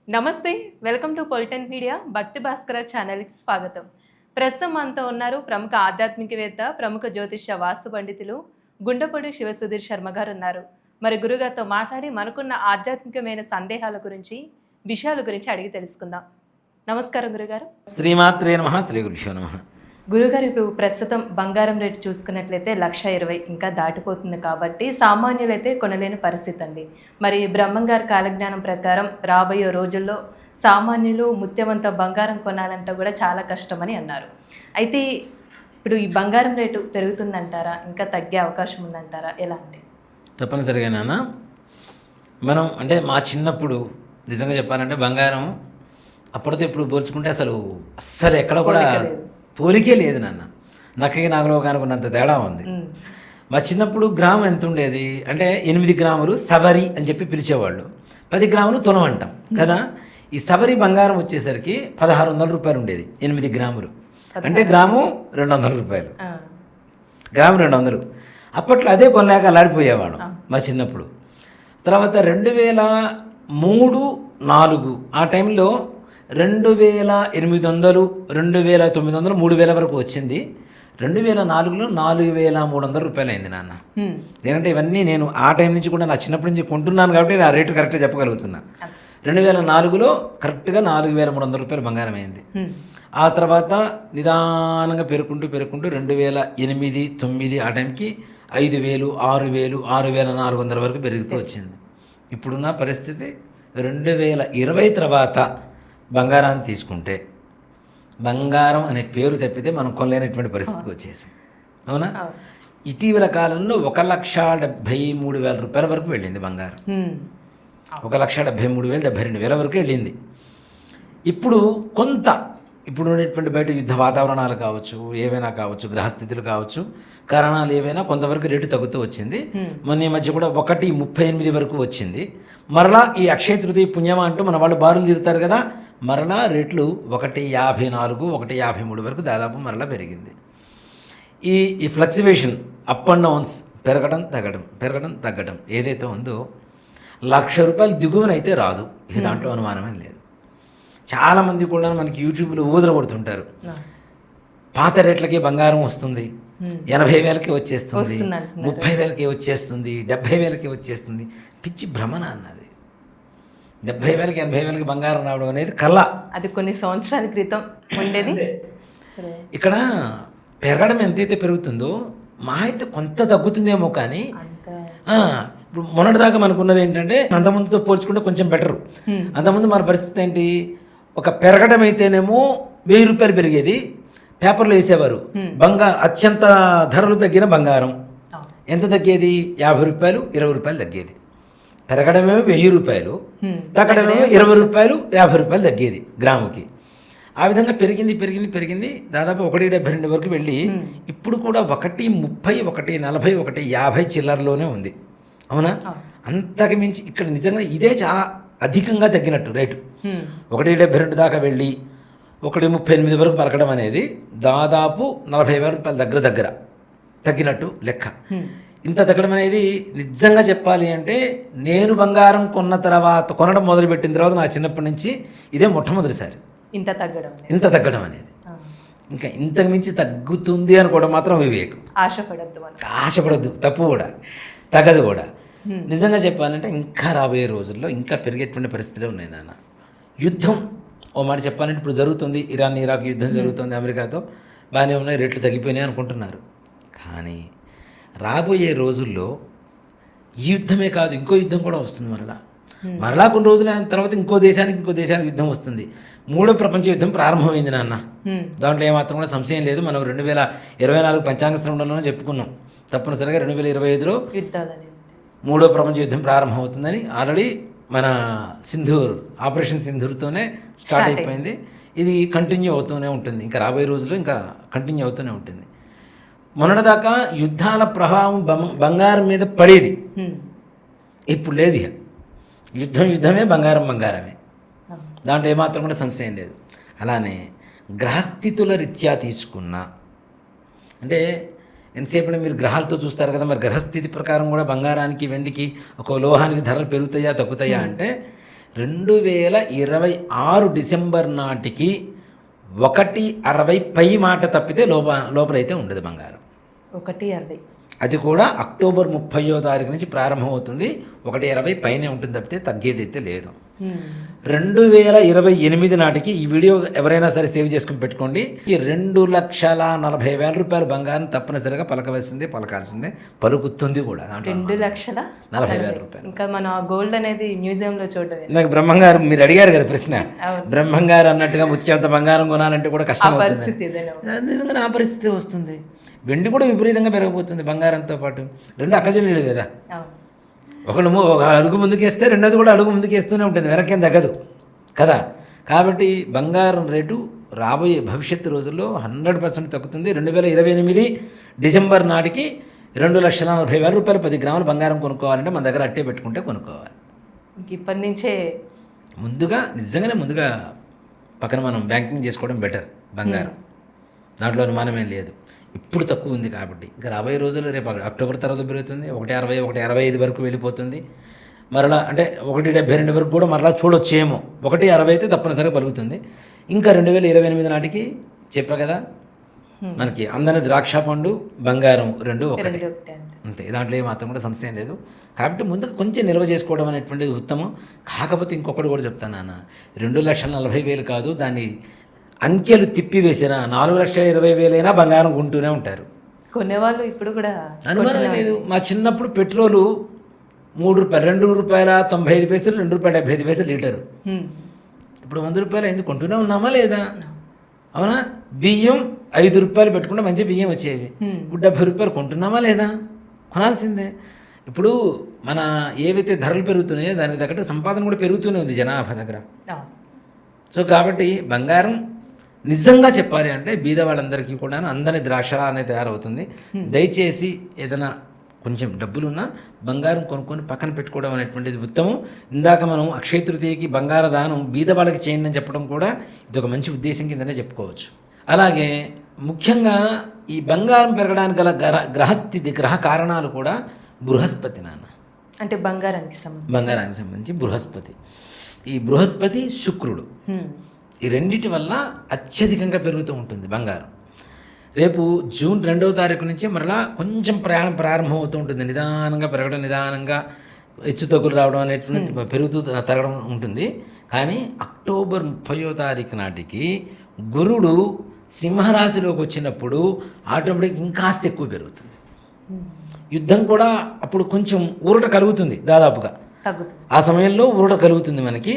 నమస్తే, welcome to పొలిటెన్ media భక్తి భాస్కర ఛానల్కి స్వాగతం. ప్రస్తుతం మనతో ఉన్నారు ప్రముఖ ఆధ్యాత్మికవేత్త, ప్రముఖ జ్యోతిష్య వాస్తు పండితులు గుండెపూడి శివసుధీర్ శర్మ గారు ఉన్నారు. మరి గురుగారితో మాట్లాడి మనకున్న ఆధ్యాత్మికమైన సందేహాల గురించి, విషయాల గురించి అడిగి తెలుసుకుందాం. నమస్కారం గురుగారు. శ్రీమాత్రే నమః. శ్రీ గురుభ్యో నమః. గురుగారు, ఇప్పుడు ప్రస్తుతం బంగారం రేటు చూసుకున్నట్లయితే 1,20,000 ఇంకా దాటిపోతుంది కాబట్టి సామాన్యులైతే కొనలేని పరిస్థితి అండి. మరి బ్రహ్మంగారి కాలజ్ఞానం ప్రకారం రాబోయే రోజుల్లో సామాన్యులు ముత్యమంత బంగారం కొనాలంటే కూడా చాలా కష్టమని అన్నారు. అయితే ఇప్పుడు ఈ బంగారం రేటు పెరుగుతుందంటారా, ఇంకా తగ్గే అవకాశం ఉందంటారా, ఎలా అంటే? తప్పనిసరిగా నాన్న, మనం అంటే మా చిన్నప్పుడు నిజంగా చెప్పాలంటే బంగారం అప్పటితో ఇప్పుడు పోల్చుకుంటే అస్సలు ఎక్కడ కూడా పోలికే లేదు నాన్న. నక్కకి నాగలోకానికి ఉన్నంత తేడా ఉంది. మా చిన్నప్పుడు గ్రామం ఎంత ఉండేది అంటే 8 గ్రాములు సవరి అని చెప్పి పిలిచేవాళ్ళు. 10 గ్రాములు తులం అంటాం కదా. ఈ సవరి బంగారం వచ్చేసరికి 1,600 రూపాయలు ఉండేది. 8 గ్రాములు అంటే గ్రాము 200 రూపాయలు. గ్రాము 200. అప్పట్లో అదే కొనలేక అల్లాడిపోయేవాడు మా చిన్నప్పుడు. తర్వాత 2003-4 ఆ టైంలో 2,800, 2,900, 3,000 వరకు వచ్చింది. 2004లో 4,300 రూపాయలు అయింది నాన్న. ఎందుకంటే ఇవన్నీ నేను ఆ టైం నుంచి కూడా నా చిన్నప్పటి నుంచి కొంటున్నాను కాబట్టి నేను ఆ రేటు కరెక్ట్గా చెప్పగలుగుతున్నా. 2004లో కరెక్ట్గా 4,300 రూపాయలు బంగారం అయింది. ఆ తర్వాత నిదానంగా పెరుగుకుంటూ 2008, 2009 ఆ టైంకి 5,000, 6,000, 6,400 వరకు పెరుగుతూ వచ్చింది. ఇప్పుడున్న పరిస్థితి 2020 తర్వాత బంగారాన్ని తీసుకుంటే బంగారం అనే పేరు తప్పితే మనం కొనలేనటువంటి పరిస్థితికి వచ్చేసాం. అవునా? ఇటీవల కాలంలో 1,73,000 రూపాయల వరకు వెళ్ళింది బంగారం. 1,73,000, 72,000 వరకు వెళ్ళింది. ఇప్పుడు ఇప్పుడు ఉన్నటువంటి బయట యుద్ధ వాతావరణాలు కావచ్చు, ఏవైనా కావచ్చు, గ్రహస్థితులు కావచ్చు, కారణాలు ఏవైనా కొంతవరకు రేటు తగ్గుతూ వచ్చింది. మొన్న ఈ మధ్య కూడా 1,38 వరకు వచ్చింది. మరలా ఈ అక్షయ తృతీయ పుణ్యమా అంటూ మన వాళ్ళు బారులు తీరుతారు కదా, మరలా రేట్లు 1,54, 1,53 వరకు దాదాపు మరలా పెరిగింది. ఈ ఫ్లక్చువేషన్, అప్ అండ్ డౌన్స్, పెరగడం తగ్గడం ఏదైతే ఉందో 1,00,000 రూపాయలు దిగువనైతే రాదు. ఇది దాంట్లో అనుమానమే లేదు. చాలామంది కూడా మనకి యూట్యూబ్లో ఊదర కొడుతుంటారు. పాత రేట్లకే బంగారం వస్తుంది, 80,000కి వచ్చేస్తుంది, 30,000కి వచ్చేస్తుంది, 70,000కి వచ్చేస్తుంది. పిచ్చి భ్రమణ అన్నది. 70,000కి 80,000కి బంగారం రావడం అనేది కళ. అది కొన్ని సంవత్సరాల క్రితం ఉండేది. ఇక్కడ పెరగడం ఎంతైతే పెరుగుతుందో మా అయితే కొంత తగ్గుతుందేమో, కానీ ఇప్పుడు మొన్నటిదాకా మనకున్నది ఏంటంటే అంతకుముందుతో పోల్చుకుంటే కొంచెం బెటరు. అంతకుముందు మన పరిస్థితి ఏంటి, ఒక పెరగడం అయితేనేమో 1,000 రూపాయలు పెరిగేది, పేపర్లో వేసేవారు. అత్యంత ధరలు తగ్గిన బంగారం ఎంత తగ్గేది, 50 రూపాయలు, 20 రూపాయలు తగ్గేది. పెరగడమేమో 1,000 రూపాయలు, తగ్గడమేమో 20 రూపాయలు, 50 రూపాయలు తగ్గేది గ్రాముకి. ఆ విధంగా పెరిగింది దాదాపు 1,72 వరకు వెళ్ళి ఇప్పుడు కూడా 1,30, 1,40, 1,50 చిల్లరలోనే ఉంది. అవునా? అంతకు మించి ఇక్కడ నిజంగా ఇదే చాలా అధికంగా తగ్గినట్టు రేటు. 1,72 దాకా వెళ్ళి 1,38 వరకు పలకడం అనేది దాదాపు 40,000 రూపాయల దగ్గర తగ్గినట్టు లెక్క. ఇంత తగ్గడం అనేది నిజంగా చెప్పాలి అంటే నేను బంగారం కొనడం మొదలుపెట్టిన తర్వాత నా చిన్నప్పటి నుంచి ఇదే మొట్టమొదటిసారి ఇంత తగ్గడం అనేది. ఇంకా ఇంతకు మించి తగ్గుతుంది అనుకోవడం మాత్రం వివేకం. ఆశపడద్దు, తప్పు కూడా, తగ్గదు కూడా. నిజంగా చెప్పాలంటే ఇంకా రాబోయే రోజుల్లో ఇంకా పెరిగేటువంటి పరిస్థితులే ఉన్నాయి నాన్న. యుద్ధం ఓ మాట చెప్పాలంటే ఇప్పుడు జరుగుతుంది, ఇరాన్ ఇరాక్ యుద్ధం జరుగుతుంది అమెరికాతో, బాగానే ఉన్నాయి, రేట్లు తగ్గిపోయినాయి అనుకుంటున్నారు. కానీ రాబోయే రోజుల్లో ఈ యుద్ధమే కాదు, ఇంకో యుద్ధం కూడా వస్తుంది. మరలా కొన్ని రోజుల తర్వాత ఇంకో దేశానికి యుద్ధం వస్తుంది. 3వ ప్రపంచ యుద్ధం ప్రారంభమైంది నాన్న. దాంట్లో ఏమాత్రం కూడా సంశయం లేదు. మనం 2024 పంచాంగ శ్రవణంలోనే చెప్పుకున్నాం. తప్పనిసరిగా 2025లో 3వ ప్రపంచ యుద్ధం ప్రారంభం అవుతుందని ఆల్రెడీ మన ఆపరేషన్ సింధూర్తోనే స్టార్ట్ అయిపోయింది. ఇది కంటిన్యూ అవుతూనే ఉంటుంది, ఇంకా రాబోయే రోజుల్లో ఇంకా కంటిన్యూ అవుతూనే ఉంటుంది. మొన్నటిదాకా యుద్ధాల ప్రభావం బంగారం మీద పడేది, ఇప్పుడు లేదు. యుద్ధమే, బంగారమే, దాంట్లో ఏమాత్రం కూడా సంశయం లేదు. అలానే గ్రహస్థితుల రీత్యా తీసుకున్నా అంటే ఎంతసేపు మీరు గ్రహాలతో చూస్తారు కదా, మరి గ్రహస్థితి ప్రకారం కూడా బంగారానికి, వెండికి, ఒక లోహానికి ధరలు పెరుగుతాయా తగ్గుతాయా అంటే 2026 డిసెంబర్ నాటికి 1.60 పై మాట తప్పితే లోపలైతే ఉండదు బంగారం. 1.60. అది కూడా అక్టోబర్ 30వ తారీఖు నుంచి ప్రారంభమవుతుంది. 1.20 పైనే ఉంటుంది తప్పితే తగ్గేదైతే లేదు. 2028 నాటికి ఈ వీడియో ఎవరైనా సరే సేవ్ చేసుకుని పెట్టుకోండి. ఈ 2,40,000 రూపాయల బంగారం తప్పనిసరిగా పలకాల్సిందే, పలుకుతుంది కూడా. దాంట్లో 2,40,000 రూపాయలు. ఇంకా మన గోల్డ్ అనేది మ్యూజియంలో చూడలేదు. నాకు బ్రహ్మంగారు మీరు అడిగారు కదా ప్రశ్న, బ్రహ్మంగారు అన్నట్టుగా ముత్యంత బంగారం కొనాలంటే కూడా కష్టం అవుతుంది. నిజంగా నా పరిస్థితి వస్తుంది. వెండి కూడా విపరీతంగా పెరగబోతుంది బంగారంతో పాటు. రెండు అక్కచెల్లెలు కదా, ఒక అడుగు ముందుకేస్తే రెండోది కూడా అడుగు ముందుకేస్తూనే ఉంటుంది, వెనకేం తగ్గదు కదా. కాబట్టి బంగారం రేటు రాబోయే భవిష్యత్తు రోజుల్లో 100% తగ్గుతుంది. 2028 డిసెంబర్ నాటికి 2,40,000 రూపాయలు 10 గ్రాముల బంగారం కొనుక్కోవాలంటే మన దగ్గర అట్టే పెట్టుకుంటే కొనుక్కోవాలి. ఇప్పటి నుంచే ముందుగా పక్కన మనం బ్యాంకింగ్ చేసుకోవడం బెటర్. బంగారం దాంట్లో అనుమానమేం లేదు. ఇప్పుడు తక్కువ ఉంది కాబట్టి ఇంకా రాబోయే రోజుల్లో రేపు అక్టోబర్ తర్వాత పెరుగుతుంది. 1.60, 1.65 వరకు వెళ్ళిపోతుంది. మరలా అంటే 1.72 వరకు కూడా మరలా చూడొచ్చేమో. 1.60 అయితే తప్పనిసరిగా పలుకుతుంది. ఇంకా 2028 నాటికి చెప్పా కదా, మనకి అందని ద్రాక్ష పండు బంగారం రెండు ఒకటి అంతే. దాంట్లో ఏమాత్రం కూడా సంశయం లేదు. కాబట్టి ముందుకు కొంచెం నిల్వ చేసుకోవడం అనేటువంటిది ఉత్తమం. కాకపోతే ఇంకొకటి కూడా చెప్తాను నాన్న, 2,40,000 కాదు, దాన్ని అంకెలు తిప్పివేసిన 4,20,000 బంగారం కొంటూనే ఉంటారు కొనేవాళ్ళు. ఇప్పుడు కూడా అనుమానం లేదు. మా చిన్నప్పుడు పెట్రోలు ₹2.95, ₹2.75 లీటరు. ఇప్పుడు ₹100 అయింది, కొంటూనే ఉన్నామా లేదా? అవునా? బియ్యం ₹5 పెట్టుకుంటే మంచి బియ్యం వచ్చేవి. ఇప్పుడు ₹70 కొంటున్నామా లేదా? కొనాల్సిందే. ఇప్పుడు మన ఏవైతే ధరలు పెరుగుతున్నాయో దానికి తగ్గట్టు సంపాదన కూడా పెరుగుతూనే ఉంది జనాభా దగ్గర. సో కాబట్టి బంగారం నిజంగా చెప్పాలి అంటే బీద వాళ్ళందరికీ కూడా అందని ద్రాక్షలా అనేది తయారవుతుంది. దయచేసి ఏదైనా కొంచెం డబ్బులున్నా బంగారం కొనుక్కొని పక్కన పెట్టుకోవడం అనేటువంటిది ఉత్తమం. ఇందాక మనం అక్షయ తృతీయకి బంగార దానం బీద వాళ్ళకి చేయండి అని చెప్పడం కూడా ఇది ఒక మంచి ఉద్దేశం కిందనే చెప్పుకోవచ్చు. అలాగే ముఖ్యంగా ఈ బంగారం పెరగడానికి గల గ్రహ కారణాలు కూడా బృహస్పతి నాన్న. అంటే బంగారానికి సంబంధించి బృహస్పతి. ఈ బృహస్పతి శుక్రుడు ఈ రెండిటి వల్ల అత్యధికంగా పెరుగుతూ ఉంటుంది బంగారం. రేపు జూన్ 2వ తారీఖు నుంచి మరలా కొంచెం ప్రయాణం ప్రారంభం అవుతూ ఉంటుంది. నిదానంగా పెరగడం, నిదానంగా హెచ్చు తగ్గులు రావడం అనేటువంటి పెరుగుతూ తరగడం ఉంటుంది. కానీ అక్టోబర్ 30వ తారీఖు నాటికి గురుడు సింహరాశిలోకి వచ్చినప్పుడు ఆటోమేటిక్ ఇంకాస్త ఎక్కువ పెరుగుతుంది. యుద్ధం కూడా అప్పుడు కొంచెం ఊరట కలుగుతుంది, దాదాపుగా ఆ సమయంలో ఊరట కలుగుతుంది మనకి.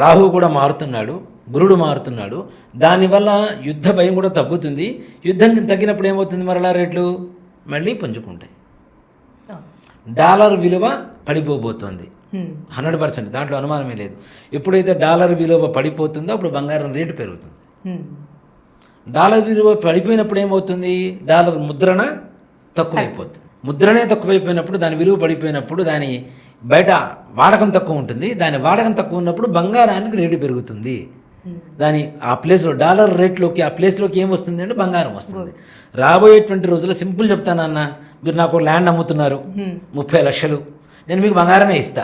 రాహువు కూడా మారుతున్నాడు, గురుడు మారుతున్నాడు. దానివల్ల యుద్ధ భయం కూడా తగ్గుతుంది. యుద్ధం తగ్గినప్పుడు ఏమవుతుంది, మరలా రేట్లు మళ్ళీ పుంజుకుంటాయి. డాలర్ విలువ పడిపోబోతోంది 100%, దాంట్లో అనుమానమే లేదు. ఎప్పుడైతే డాలర్ విలువ పడిపోతుందో అప్పుడు బంగారం రేటు పెరుగుతుంది. డాలర్ విలువ పడిపోయినప్పుడు ఏమవుతుంది, డాలర్ ముద్రణ తక్కువైపోతుంది. ముద్రనే తక్కువైపోయినప్పుడు, దాని విలువ పడిపోయినప్పుడు దాని బయట వాడకం తక్కువ ఉంటుంది. దాని వాడకం తక్కువ ఉన్నప్పుడు బంగారానికి రేటు పెరుగుతుంది. దాని ఆ ప్లేస్లో డాలర్ రేట్లోకి ఆ ప్లేస్లోకి ఏం వస్తుంది అంటే బంగారం వస్తుంది. రాబోయేటువంటి రోజుల్లో సింపుల్ చెప్తానన్న, మీరు నాకు ల్యాండ్ అమ్ముతున్నారు 30 లక్షలు, నేను మీకు బంగారమే ఇస్తా.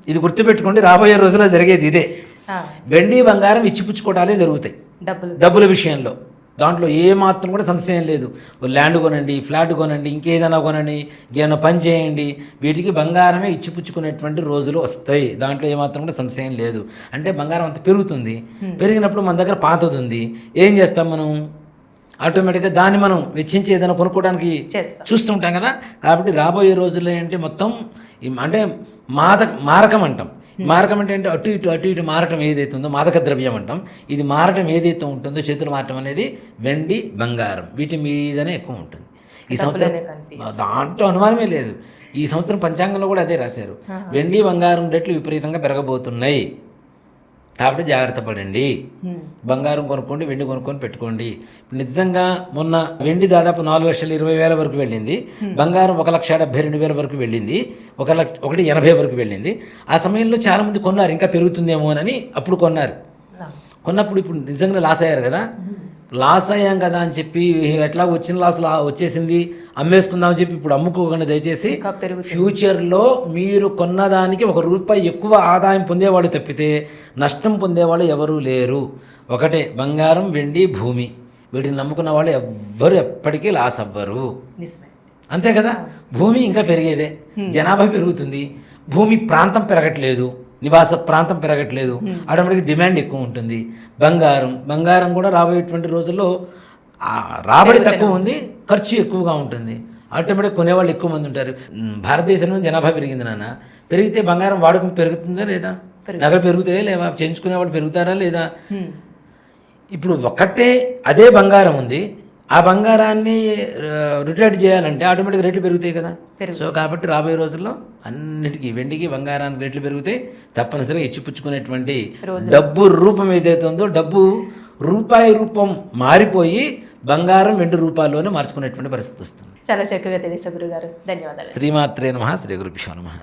ఇది గుర్తుపెట్టుకోండి, రాబోయే రోజుల్లో జరిగేది ఇదే. వెండి బంగారం ఇచ్చిపుచ్చుకోవడాలే జరుగుతాయి డబ్బుల విషయంలో. దాంట్లో ఏమాత్రం కూడా సంశయం లేదు. ల్యాండ్ కొనండి, ఫ్లాట్ కొనండి, ఇంకేదైనా కొనండి, ఇంకేమైనా పని చేయండి, వీటికి బంగారమే ఇచ్చిపుచ్చుకునేటువంటి రోజులు వస్తాయి. దాంట్లో ఏమాత్రం కూడా సంశయం లేదు. అంటే బంగారం అంత పెరుగుతుంది. పెరిగినప్పుడు మన దగ్గర పాతది ఉంది, ఏం చేస్తాం మనం? ఆటోమేటిక్గా దాన్ని మనం వెచ్చించి ఏదైనా కొనుక్కోవడానికి చూస్తుంటాం కదా. కాబట్టి రాబోయే రోజుల్లో ఏంటి మొత్తం అంటే మారకం అంటాం. మారకం అంటే అటు ఇటు మారటం ఏదైతే ఉందో మాదక ద్రవ్యం అంటాం. ఇది మారటం ఏదైతే ఉంటుందో చేతులు మారటం అనేది వెండి బంగారం వీటి మీదనే ఎక్కువ ఉంటుంది ఈ సంవత్సరం. దాంట్లో అనుమానమే లేదు. ఈ సంవత్సరం పంచాంగంలో కూడా అదే రాశారు, వెండి బంగారం రేట్లు విపరీతంగా పెరగబోతున్నాయి. కాబట్టి జాగ్రత్త పడండి. బంగారం కొనుక్కోండి, వెండి కొనుక్కొని పెట్టుకోండి. నిజంగా మొన్న వెండి దాదాపు 4,20,000 వరకు వెళ్ళింది, బంగారం 1,72,000 వరకు వెళ్ళింది, 1,80,000 వరకు వెళ్ళింది. ఆ సమయంలో చాలామంది కొన్నారు, ఇంకా పెరుగుతుందేమో అని అప్పుడు కొన్నారు. కొన్నప్పుడు ఇప్పుడు నిజంగా లాస్ అయ్యారు కదా. లాస్ అయ్యాం కదా అని చెప్పి ఎట్లా వచ్చిన లాస్ వచ్చేసింది అమ్మేసుకుందామని చెప్పి ఇప్పుడు అమ్ముకోకుండా దయచేసి ఇంకా పెరుగుతుంది. ఫ్యూచర్లో మీరు కొన్నదానికి ₹1 ఎక్కువ ఆదాయం పొందేవాళ్ళు తప్పితే నష్టం పొందేవాళ్ళు ఎవరూ లేరు. ఒకటే బంగారం, వెండి, భూమి, వీటిని నమ్ముకున్న వాళ్ళు ఎవ్వరు ఎప్పటికీ లాస్ అవ్వరు. నిజమే. అంతే కదా. భూమి ఇంకా పెరిగేదే, జనాభా పెరుగుతుంది, భూమి ప్రాంతం పెరగట్లేదు, నివాస ప్రాంతం పెరగట్లేదు, ఆటోమేటిక్ డిమాండ్ ఎక్కువ ఉంటుంది. బంగారం కూడా రాబోయేటువంటి రోజుల్లో రాబడి తక్కువ ఉంది, ఖర్చు ఎక్కువగా ఉంటుంది. ఆటోమేటిక్ కొనేవాళ్ళు ఎక్కువ మంది ఉంటారు. భారతదేశంలో జనాభా పెరిగింది నాన్న, పెరిగితే బంగారం వాడకం పెరుగుతుందా లేదా, నగలు పెరుగుతాయా లేవా, చేయించుకునే వాళ్ళు పెరుగుతారా లేదా. ఇప్పుడు ఒకటే అదే బంగారం ఉంది, ఆ బంగారాన్ని రిటైర్ చేయాలంటే ఆటోమేటిక్ రేట్లు పెరుగుతాయి కదా. సో కాబట్టి రాబోయే రోజుల్లో అన్నిటికీ వెండికి బంగారానికి రేట్లు పెరిగితే తప్పనిసరిగా ఇచ్చిపుచ్చుకునేటువంటి డబ్బు రూపం ఏదైతే ఉందో, డబ్బు రూపాయి రూపం మారిపోయి బంగారం వెండి రూపాయల్లోనే మార్చుకునేటువంటి పరిస్థితి వస్తుంది. చాలా చక్కగా తెలుసు గురుగారు, ధన్యవాదాలు. శ్రీమాత్రే నమః. శ్రీ గురుభ్యో నమః.